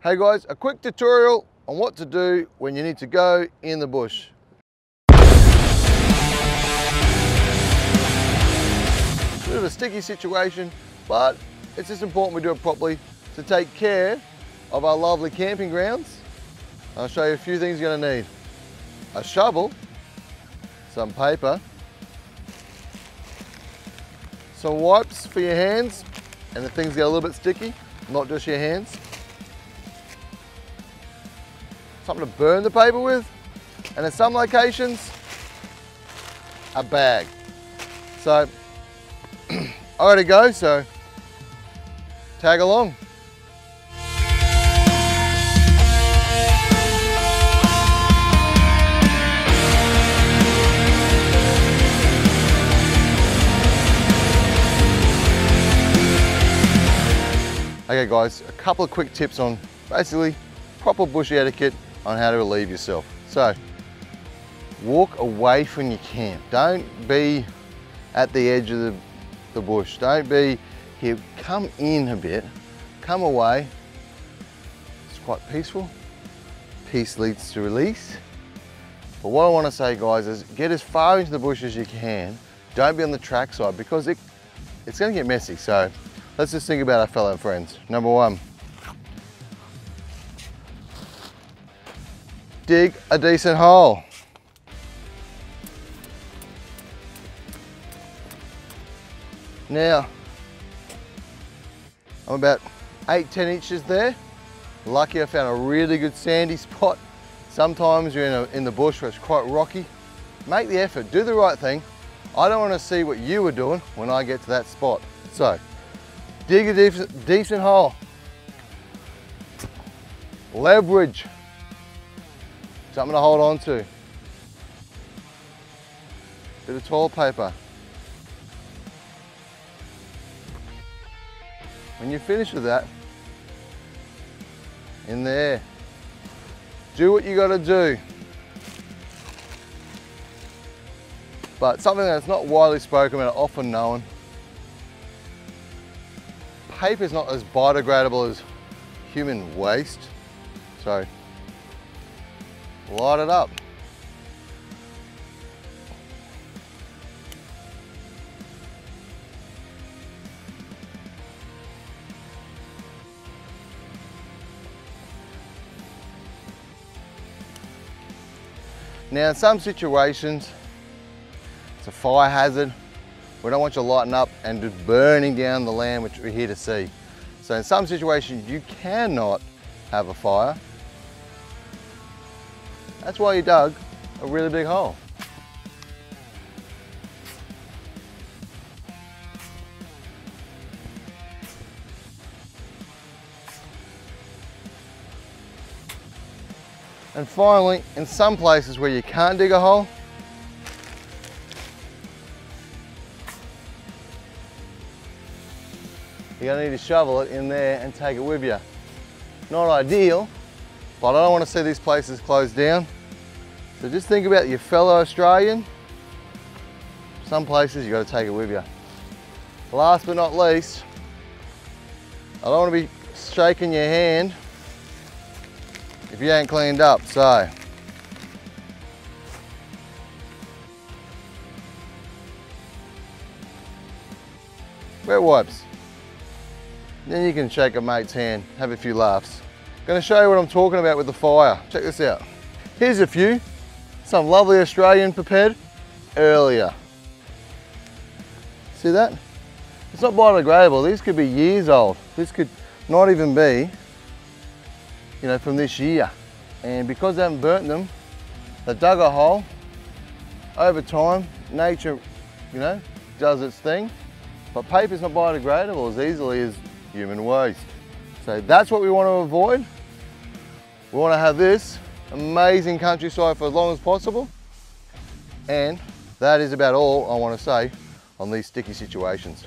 Hey guys, a quick tutorial on what to do when you need to go in the bush. Bit of a sticky situation, but it's just important we do it properly to take care of our lovely camping grounds. I'll show you a few things you're gonna need. A shovel, some paper, some wipes for your hands, and if things get a little bit sticky, not just your hands. Something to burn the paper with, and in some locations, a bag. So, I gotta go, so tag along. Okay guys, a couple of quick tips on basically proper bush etiquette on how to relieve yourself. So, walk away from your camp. Don't be at the edge of the bush. Don't be here. Come in a bit, come away. It's quite peaceful. Peace leads to release. But what I want to say guys is get as far into the bush as you can. Don't be on the track side because it's going to get messy. So let's just think about our fellow friends. Number one, dig a decent hole. Now, I'm about 8-10 inches there. Lucky I found a really good sandy spot. Sometimes you're in the bush where it's quite rocky. Make the effort, do the right thing. I don't want to see what you were doing when I get to that spot. So, dig a decent hole. Leverage. Something to hold on to. Bit of toilet paper. When you're finished with that, in there, do what you got to do. But something that's not widely spoken about, often known, paper is not as biodegradable as human waste, so light it up. Now in some situations, it's a fire hazard. We don't want you lighting up and just burning down the land which we're here to see. So in some situations you cannot have a fire. That's why you dug a really big hole. And finally, in some places where you can't dig a hole, you're gonna need to shovel it in there and take it with you. Not ideal, but I don't want to see these places closed down. So just think about your fellow Australian. Some places you got to take it with you. Last but not least, I don't want to be shaking your hand if you ain't cleaned up. So wet wipes. Then you can shake a mate's hand, have a few laughs. Going to show you what I'm talking about with the fire. Check this out. Here's a few. Some lovely Australian prepared earlier. See that? It's not biodegradable. These could be years old. This could not even be, you know, from this year. And because they haven't burnt them, they dug a hole. Over time, nature, you know, does its thing. But paper's not biodegradable as easily as human waste. So that's what we want to avoid. We want to have this amazing countryside for as long as possible. And that is about all I want to say on these sticky situations.